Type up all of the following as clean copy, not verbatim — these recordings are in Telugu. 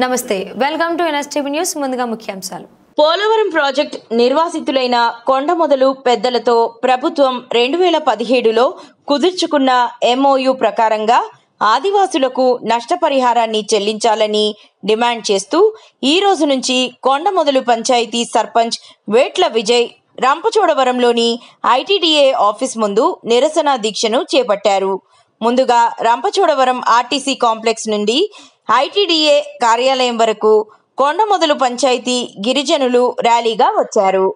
నమస్తే, వెల్కమ్ టు ఎన్ఎస్టీవీ న్యూస్. ముందుగా ముఖ్యాంశాలు. పోలవరం ప్రాజెక్ట్ నిర్వాసితులైన కొండమొదలు పెద్దలతో ప్రభుత్వం 2017లో కుదుర్చుకున్న MOU ప్రకారంగా ఆదివాసులకు నష్టపరిహారాన్ని చెల్లించాలని డిమాండ్ చేస్తూ ఈ రోజు నుంచి కొండమొదలు పంచాయతీ సర్పంచ్ వేట్ల విజయ్ రంపచోడవరంలోని ITDA ఆఫీస్ ముందు నిరసన దీక్షను చేపట్టారు. ముందుగా రంపచోడవరం RTC కాంప్లెక్స్ నుండి ITDA కార్యాలయం వరకు కొండమొదలు పంచాయతీ గిరిజనులు ర్యాలీగా వచ్చారు.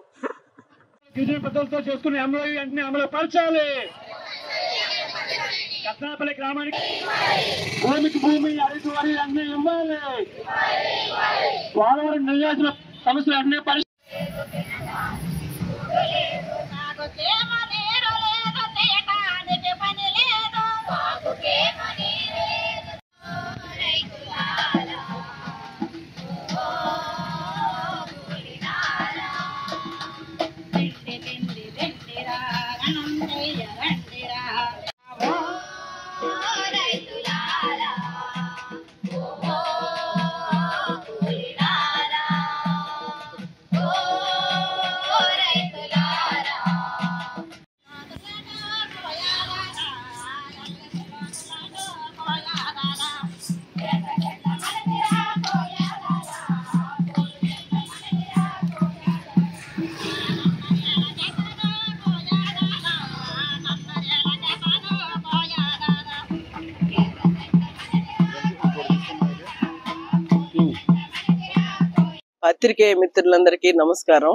పత్రికేయ మిత్రులందరికీ నమస్కారం.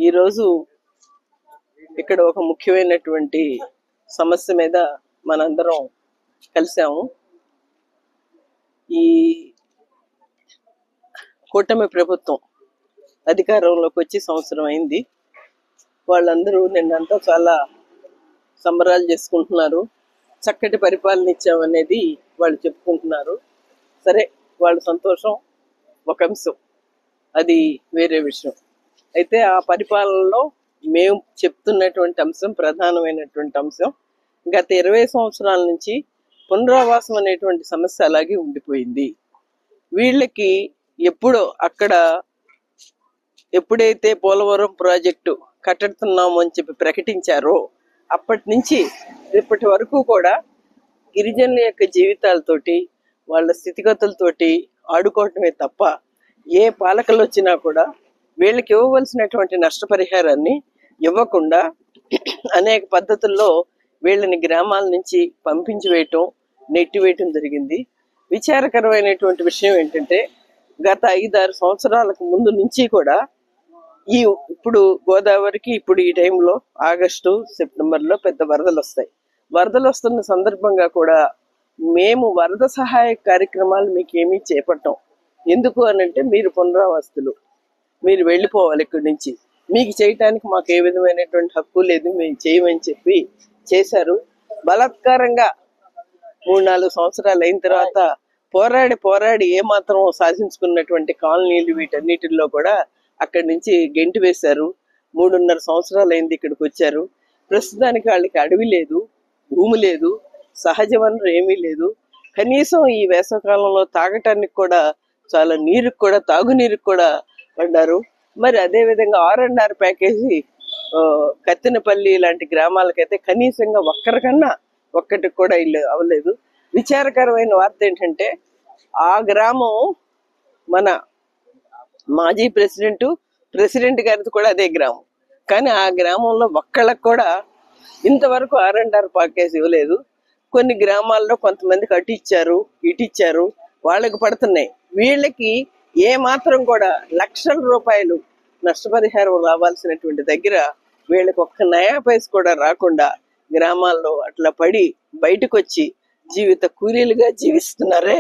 ఈరోజు ఇక్కడ ఒక ముఖ్యమైనటువంటి సమస్య మీద మనందరం కలిసాము. ఈ కూటమి ప్రభుత్వం అధికారంలోకి వచ్చి సంవత్సరం అయింది. వాళ్ళందరూ నిన్నంతా చాలా సంబరాలు చేసుకుంటున్నారు. చక్కటి పరిపాలన ఇచ్చామనేది వాళ్ళు చెప్పుకుంటున్నారు. సరే, వాళ్ళ సంతోషం ఒక అంశం, అది వేరే విషయం. అయితే ఆ పరిపాలనలో మేము చెప్తున్నటువంటి అంశం, ప్రధానమైనటువంటి అంశం, గత 20 సంవత్సరాల నుంచి పునరావాసం అనేటువంటి సమస్య అలాగే ఉండిపోయింది. వీళ్ళకి ఎప్పుడో అక్కడ ఎప్పుడైతే పోలవరం ప్రాజెక్టు కట్టడుతున్నాము అని చెప్పి ప్రకటించారో అప్పటి నుంచి ఇప్పటి వరకు కూడా గిరిజనుల యొక్క జీవితాలతోటి వాళ్ళ స్థితిగతులతోటి ఆడుకోవటమే తప్ప ఏ పాలకులు వచ్చినా కూడా వీళ్ళకి ఇవ్వవలసినటువంటి నష్టపరిహారాన్ని ఇవ్వకుండా అనేక పద్ధతుల్లో వీళ్ళని గ్రామాల నుంచి పంపించి వేయటం, నెట్టివేయటం జరిగింది. విచారకరమైనటువంటి విషయం ఏంటంటే గత 5-6 సంవత్సరాలకు ముందు నుంచి కూడా ఇప్పుడు గోదావరికి ఇప్పుడు ఈ టైంలో ఆగస్టు సెప్టెంబర్లో పెద్ద వరదలు వస్తాయి. వరదలు వస్తున్న సందర్భంగా కూడా మేము వరద సహాయ కార్యక్రమాలు మీకు ఏమీ చేపట్టాం. ఎందుకు అనంటే మీరు పునరావాస్తులు, మీరు వెళ్ళిపోవాలి ఇక్కడి నుంచి, మీకు చేయటానికి మాకు ఏ విధమైనటువంటి హక్కు లేదు, మేము చేయమని చెప్పి చేశారు. బలాత్కారంగా 3-4 సంవత్సరాలు అయిన తర్వాత పోరాడి ఏమాత్రం సాధించుకున్నటువంటి కాలనీలు వీటన్నిటిల్లో కూడా అక్కడి నుంచి గెంటి వేశారు. 3.5 సంవత్సరాలు అయింది ఇక్కడికి వచ్చారు. ప్రస్తుతానికి వాళ్ళకి అడవి లేదు, భూమి లేదు, సహజ వనరు ఏమీ లేదు. కనీసం ఈ వేసవకాలంలో తాగటానికి కూడా చాలా నీరుకు కూడా, తాగునీరుకు కూడా పడ్డారు. మరి అదేవిధంగా R&R ప్యాకేజీ కత్తినపల్లి లాంటి గ్రామాలకైతే కనీసంగా ఒక్కటికి కూడా ఇల్లు అవ్వలేదు. విచారకరమైన వార్త ఏంటంటే ఆ గ్రామం మన మాజీ ప్రెసిడెంట్ గారిది కూడా అదే గ్రామం. కానీ ఆ గ్రామంలో ఒక్కళ్ళకు కూడా ఇంతవరకు R&R ప్యాకేజ్ ఇవ్వలేదు. కొన్ని గ్రామాల్లో కొంతమందికి అటు ఇచ్చారు, ఇటు ఇచ్చారు, వాళ్ళకి పడుతున్నాయి. వీళ్ళకి ఏ మాత్రం కూడా లక్షల రూపాయలు నష్టపరిహారం రావాల్సినటువంటి దగ్గర వీళ్ళకి ఒక్క నయా పైస కూడా రాకుండా గ్రామాల్లో అట్లా పడి బయటకు వచ్చి జీవిత కూలీలుగా జీవిస్తున్నారే.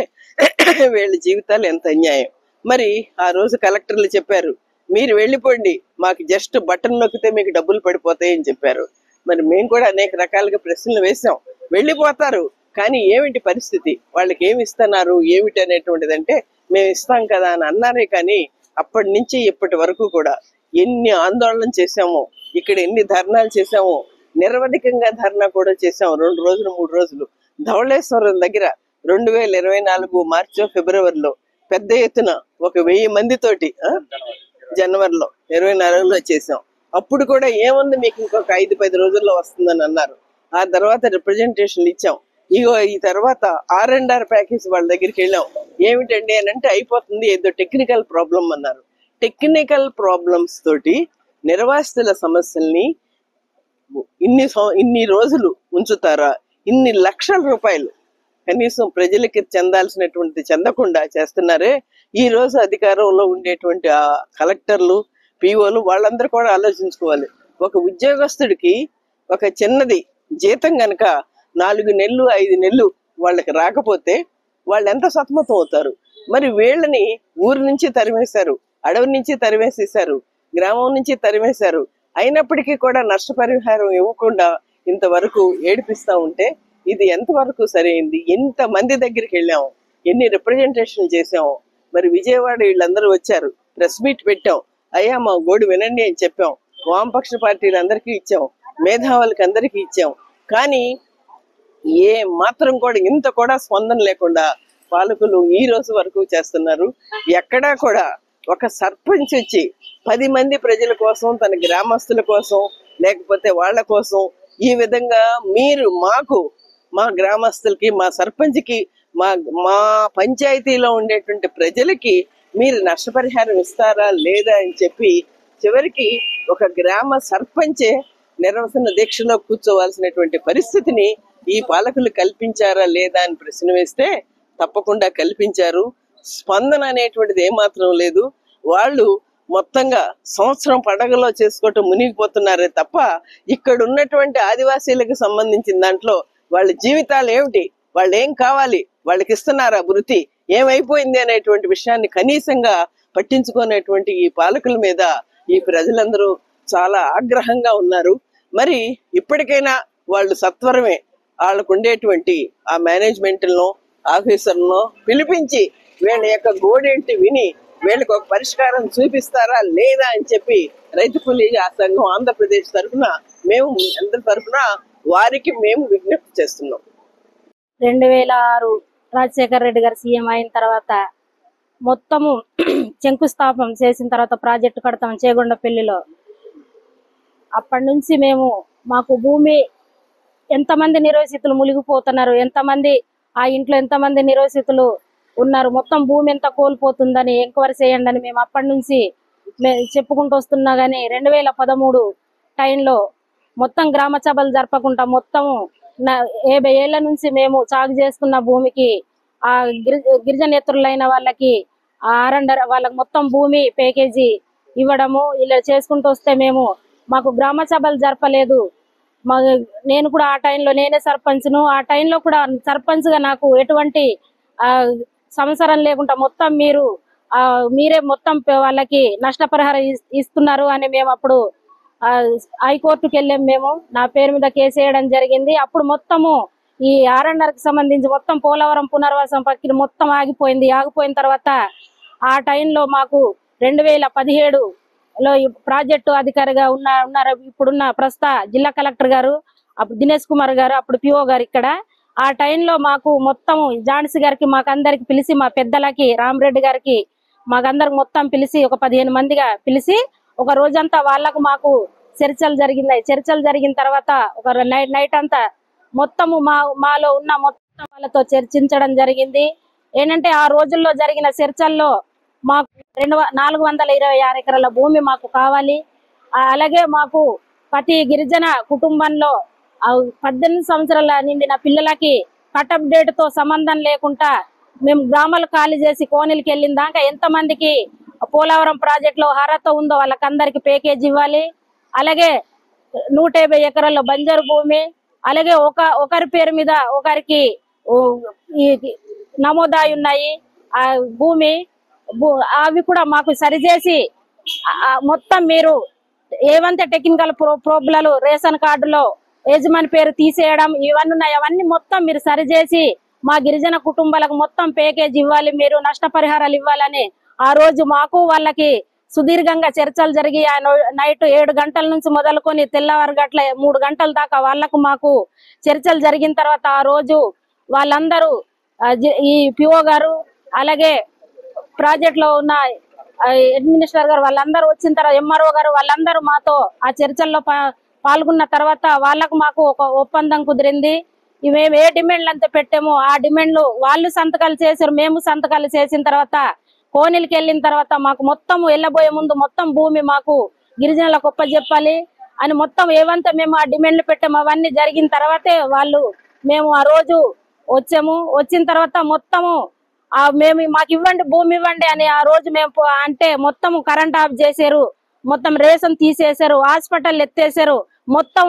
వీళ్ళ జీవితాలు ఎంత అన్యాయం. మరి ఆ రోజు కలెక్టర్లు చెప్పారు, మీరు వెళ్ళిపోండి, మాకు జస్ట్ బటన్ నొక్కితే మీకు డబ్బులు పడిపోతాయి అని చెప్పారు. మరి మేము కూడా అనేక రకాలుగా ప్రశ్నలు వేసాం. వెళ్ళిపోతారు, కానీ ఏమిటి పరిస్థితి, వాళ్ళకి ఏమి ఇస్తున్నారు ఏమిటి అనేటువంటిది అంటే మేము ఇస్తాం కదా అని అన్నారే. కానీ అప్పటి నుంచి ఇప్పటి వరకు కూడా ఎన్ని ఆందోళన చేశామో, ఇక్కడ ఎన్ని ధర్నాలు చేశామో, నిరవధికంగా ధర్నా కూడా చేశాం. 2 రోజులు 3 రోజులు ధవళేశ్వరం దగ్గర 2024 మార్చి ఫిబ్రవరిలో పెద్ద ఎత్తున ఒక 1000 మందితోటి జనవరిలో 24లో చేసాం. అప్పుడు కూడా ఏముంది మీకు ఇంకొక 5-10 రోజుల్లో వస్తుందని అన్నారు. ఆ తర్వాత రిప్రజెంటేషన్లు ఇచ్చాం. ఇగో ఈ తర్వాత R&R ప్యాకేజ్ వాళ్ళ దగ్గరికి వెళ్ళాం. ఏమిటండి అని అంటే అయిపోతుంది, ఏదో టెక్నికల్ ప్రాబ్లం అన్నారు. టెక్నికల్ ప్రాబ్లమ్స్ తోటి నిర్వాసితుల సమస్యల్ని ఇన్ని రోజులు ఉంచుతారా? ఇన్ని లక్షల రూపాయలు కనీసం ప్రజలకి చెందాల్సినటువంటి చెందకుండా చేస్తున్నారే. ఈ రోజు అధికారంలో ఉండేటువంటి ఆ కలెక్టర్లు, పిఓలు వాళ్ళందరూ కూడా ఆలోచించుకోవాలి. ఒక ఉద్యోగస్తుడికి ఒక చిన్నది జీతం గనక 4 నెలలు 5 నెలలు వాళ్ళకి రాకపోతే వాళ్ళు ఎంత సతమతం అవుతారు. మరి వీళ్ళని ఊరి నుంచి తరిమేశారు, అడవి నుంచి తరిమేసేశారు, గ్రామం నుంచి తరిమేశారు. అయినప్పటికీ కూడా నష్టపరిహారం ఇవ్వకుండా ఇంతవరకు ఏడిపిస్తా ఉంటే ఇది ఎంతవరకు సరైంది? ఎంత మంది దగ్గరికి వెళ్ళాము, ఎన్ని రిప్రజెంటేషన్ చేసాము. మరి విజయవాడ వీళ్ళందరూ వచ్చారు, ప్రెస్ మీట్ పెట్టాం, అయ్యా మా గోడు వినండి అని చెప్పాం. వామపక్ష పార్టీలందరికీ ఇచ్చాం, మేధావులకి అందరికీ ఇచ్చాం. కానీ ఏ మాత్రం కూడా ఇంత కూడా స్పందన లేకుండా పాలకులు ఈ రోజు వరకు చేస్తున్నారు. ఎక్కడా కూడా ఒక సర్పంచ్ వచ్చి 10 మంది ప్రజల కోసం, తన గ్రామస్తుల కోసం, లేకపోతే వాళ్ళ కోసం ఈ విధంగా మీరు మాకు, మా గ్రామస్తులకి, మా సర్పంచ్కి, మా పంచాయతీలో ఉండేటువంటి ప్రజలకి మీరు నష్టపరిహారం ఇస్తారా లేదా అని చెప్పి చివరికి ఒక గ్రామ సర్పంచే నిరసన దీక్షలో కూర్చోవలసినటువంటి పరిస్థితిని ఈ పాలకులు కల్పించారా లేదా అని ప్రశ్న వేస్తే తప్పకుండా కల్పించారు. స్పందన అనేటువంటిది ఏమాత్రం లేదు. వాళ్ళు మొత్తంగా సంవత్సరం పండగలో చేసుకోవటం మునిగిపోతున్నారే తప్ప ఇక్కడ ఉన్నటువంటి ఆదివాసీలకు సంబంధించిన దాంట్లో వాళ్ళ జీవితాలు ఏమిటి, వాళ్ళు ఏం కావాలి, వాళ్ళకి ఇస్తున్నారా వృత్తి, ఏమైపోయింది అనేటువంటి విషయాన్ని కనీసంగా పట్టించుకునేటువంటి ఈ పాలకుల మీద ఈ ప్రజలందరూ చాలా ఆగ్రహంగా ఉన్నారు. మరి ఇప్పటికైనా వాళ్ళు సత్వరమే వాళ్ళకు ఉండేటువంటి ఆ మేనేజ్మెంట్లను, ఆఫీసర్లను పిలిపించి వీళ్ళ యొక్క గోడేంటి విని వీళ్ళకి ఒక పరిష్కారం చూపిస్తారా లేదా అని చెప్పి రైతు కూలీ ఆ సంఘం ఆంధ్రప్రదేశ్ తరఫున మేము అందరి తరఫున వారికి మేము విజ్ఞప్తి చేస్తున్నాం. 2006 రాజశేఖర రెడ్డి గారు సీఎం అయిన తర్వాత మొత్తము శంకుస్థాపన చేసిన తర్వాత ప్రాజెక్టు కడతాం చేగొండపల్లిలో. అప్పటి నుంచి మాకు భూమి ఎంతమంది నిర్వసితులు మునిగిపోతున్నారు, ఎంతమంది ఆ ఇంట్లో ఎంతమంది నిర్వసితులు ఉన్నారు, మొత్తం భూమి ఎంత కోల్పోతుందని ఎంక్వైరీ చేయండి అని మేము అప్పటి నుంచి చెప్పుకుంటూ వస్తున్నా. కానీ 2013 టైంలో మొత్తం గ్రామ సభలు జరపకుండా మొత్తము 50 ఏళ్ల నుంచి మేము సాగు చేస్తున్న భూమికి ఆ గిరిజనేతరులైన వాళ్ళకి R&R వాళ్ళకి మొత్తం భూమి ప్యాకేజీ ఇవ్వడము ఇలా చేసుకుంటూ వస్తే మాకు గ్రామ సభలు జరపలేదు. నేను కూడా ఆ టైంలో నేనే సర్పంచ్ను. ఆ టైంలో కూడా సర్పంచ్గా నాకు ఎటువంటి సంవత్సరం లేకుండా మొత్తం మీరే మొత్తం వాళ్ళకి నష్టపరిహారం ఇస్తున్నారు అని మేము అప్పుడు హైకోర్టుకి వెళ్ళాం. నా పేరు మీద కేసు వేయడం జరిగింది. అప్పుడు మొత్తము ఈ R&Rకి సంబంధించి మొత్తం పోలవరం పునర్వాసం ప్రక్రియ మొత్తం ఆగిపోయిన తర్వాత ఆ టైంలో మాకు 2017లో ప్రాజెక్టు అధికారిగా ఉన్నారు ఇప్పుడున్న ప్రస్తుత జిల్లా కలెక్టర్ గారు, అప్పుడు దినేష్ కుమార్ గారు, అప్పుడు పిఓ గారు ఇక్కడ. ఆ టైంలో మాకు మొత్తము జాన్సీ గారికి మాకందరికి పిలిచి, మా పెద్దలకి రామరెడ్డి గారికి మాకందరికి మొత్తం పిలిచి ఒక 15 మందిగా పిలిచి ఒక రోజంతా మాకు చర్చలు జరిగిన తర్వాత ఒక నైట్ అంతా మొత్తము మాలో ఉన్న మొత్తం వాళ్ళతో చర్చించడం జరిగింది. ఏంటంటే ఆ రోజుల్లో జరిగిన చర్చల్లో మాకు 426 ఎకరాల భూమి మాకు కావాలి. అలాగే మాకు ప్రతి గిరిజన కుటుంబంలో 18 సంవత్సరాల నిండిన పిల్లలకి కటప్ డేట్ తో సంబంధం లేకుండా మేము గ్రామాలు ఖాళీ చేసి కోనీలకి వెళ్ళిన దాకా ఎంతమందికి పోలవరం ప్రాజెక్ట్ లో అర్హత ఉందో వాళ్ళకందరికి ప్యాకేజ్ ఇవ్వాలి. అలాగే 150 ఎకరాల బంజరు భూమి, అలాగే ఒకరి పేరు మీద ఒకరికి నమోదాయి ఉన్నాయి ఆ భూమి, అవి కూడా మాకు సరిచేసి మొత్తం మీరు ఏవంటే టెక్నికల్ ప్రాబ్లాలు రేషన్ కార్డులో యజమాని పేరు తీసేయడం ఇవన్నీ ఉన్నాయి, అవన్నీ మొత్తం మీరు సరిచేసి మా గిరిజన కుటుంబాలకు మొత్తం ప్యాకేజ్ ఇవ్వాలి, మీరు నష్టపరిహారాలు ఇవ్వాలని ఆ రోజు మాకు వాళ్ళకి సుదీర్ఘంగా చర్చలు జరిగి నైట్ 7 గంటల నుంచి మొదలుకొని తెల్లవారు గట్ల 3 గంటల దాకా వాళ్లకు మాకు చర్చలు జరిగిన తర్వాత ఆ రోజు వాళ్ళందరూ ఈ పిఓ గారు అలాగే ప్రాజెక్ట్ లో ఉన్న అడ్మినిస్ట్రేటర్ గారు వాళ్ళందరూ వచ్చిన తర్వాత ఎంఆర్ఓ గారు వాళ్ళందరూ మాతో ఆ చర్చల్లో పాల్గొన్న తర్వాత వాళ్ళకు మాకు ఒక ఒప్పందం కుదిరింది. మేము ఏ డిమాండ్లు అంతా పెట్టామో ఆ డిమాండ్లు వాళ్ళు సంతకాలు చేశారు, మేము సంతకాలు చేసిన తర్వాత కోనిలికి వెళ్ళిన తర్వాత మాకు మొత్తం వెళ్ళబోయే ముందు మొత్తం భూమి మాకు గిరిజనులకు ఒప్పజెప్పాలి అని మొత్తం ఏవంతా మేము ఆ డిమాండ్లు పెట్టాము. అవన్నీ జరిగిన తర్వాతే మేము ఆ రోజు వచ్చాము. వచ్చిన తర్వాత మొత్తము మేము మాకు ఇవ్వండి భూమి ఇవ్వండి అని ఆ రోజు మేము అంటే మొత్తం కరెంట్ ఆఫ్ చేశారు, మొత్తం రేషన్ తీసేశారు, హాస్పిటల్ ఎత్తేసారు, మొత్తం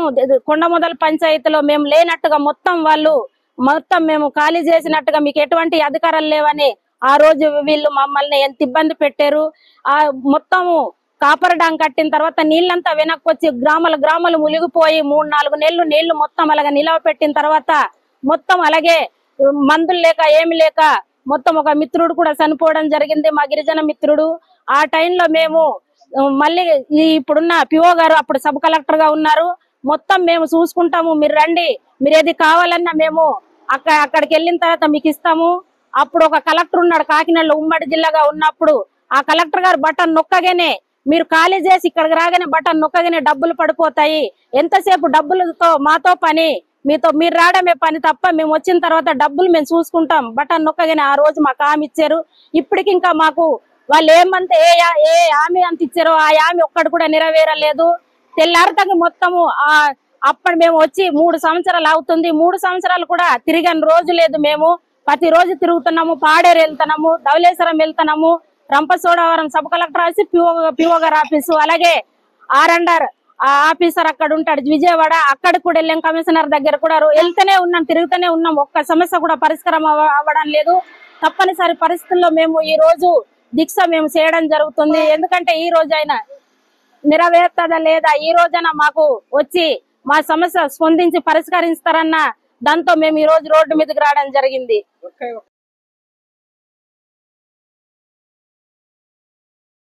కొండమొదల పంచాయతీలో మేము లేనట్టుగా మొత్తం మేము ఖాళీ చేసినట్టుగా మీకు ఎటువంటి అధికారాలు లేవని ఆ రోజు వీళ్ళు మమ్మల్ని ఎంత ఇబ్బంది పెట్టారు. ఆ మొత్తము కాపర్ డాం కట్టిన తర్వాత నీళ్ళంతా వెనక్కి వచ్చి గ్రామాలు మునిగిపోయి 3-4 నెలలు నీళ్లు మొత్తం అలాగే నిలవ పెట్టిన తర్వాత మొత్తం అలాగే మందులు లేక ఏమి లేక మొత్తం ఒక మిత్రుడు కూడా చనిపోవడం జరిగింది, మా గిరిజన మిత్రుడు. ఆ టైంలో మేము మళ్ళీ ఇప్పుడున్న పిఓ గారు అప్పుడు సబ్ కలెక్టర్ గా ఉన్నారు, మొత్తం మేము చూసుకుంటాము, మీరు రండి, మీరు ఏది కావాలన్నా మేము అక్కడికి వెళ్ళిన తర్వాత మీకు ఇస్తాము. అప్పుడు ఒక కలెక్టర్ ఉన్నాడు కాకినాడలో, ఉమ్మడి జిల్లాగా ఉన్నప్పుడు ఆ కలెక్టర్ గారు బటన్ నొక్కగానే మీరు ఖాళీ చేసి ఇక్కడికి రాగానే బటన్ నొక్కగానే డబ్బులు పడిపోతాయి, ఎంతసేపు డబ్బులతో మాతో పని, మీరు రావడమే పని తప్ప మేము వచ్చిన తర్వాత డబ్బులు మేము చూసుకుంటాం, బటన్ నొక్కగానే ఆ రోజు మాకు హామీ ఇచ్చారు. ఇప్పటికి ఇంకా మాకు వాళ్ళు ఏమంటే ఏ హామీ అంత ఇచ్చారో ఆ హామీ ఒక్కడు కూడా నెరవేరలేదు. తెల్లారితగ్గ మొత్తము అప్పుడు మేము వచ్చి 3 సంవత్సరాలు అవుతుంది, 3 సంవత్సరాలు కూడా తిరిగిన రోజు లేదు. మేము ప్రతి రోజు తిరుగుతున్నాము, పాడేరు వెళ్తున్నాము, ధవళేశ్వరం వెళ్తున్నాము, Rampachodavaram sub collector office, PO గారి ఆఫీసు, అలాగే ఆర్ఎండ్ఆర్ ఆఫీసర్ అక్కడ ఉంటాడు విజయవాడ, అక్కడికి కూడా వెళ్ళాం, కమిషనర్ దగ్గర కూడా వెళ్తూనే ఉన్నాం, తిరుగుతూనే ఉన్నాం, ఒక్క సమస్య కూడా పరిష్కారం అవ్వడం లేదు. తప్పనిసరి పరిస్థితుల్లో మేము ఈ రోజు దీక్ష మేము చేయడం జరుగుతుంది. ఎందుకంటే ఈ రోజైనా నెరవేర్తదా లేదా, ఈ రోజైనా మాకు వచ్చి మా సమస్య స్పందించి పరిష్కరిస్తారన్న దాంతో మేము ఈ రోజు రోడ్డు మీదకి రావడం జరిగింది.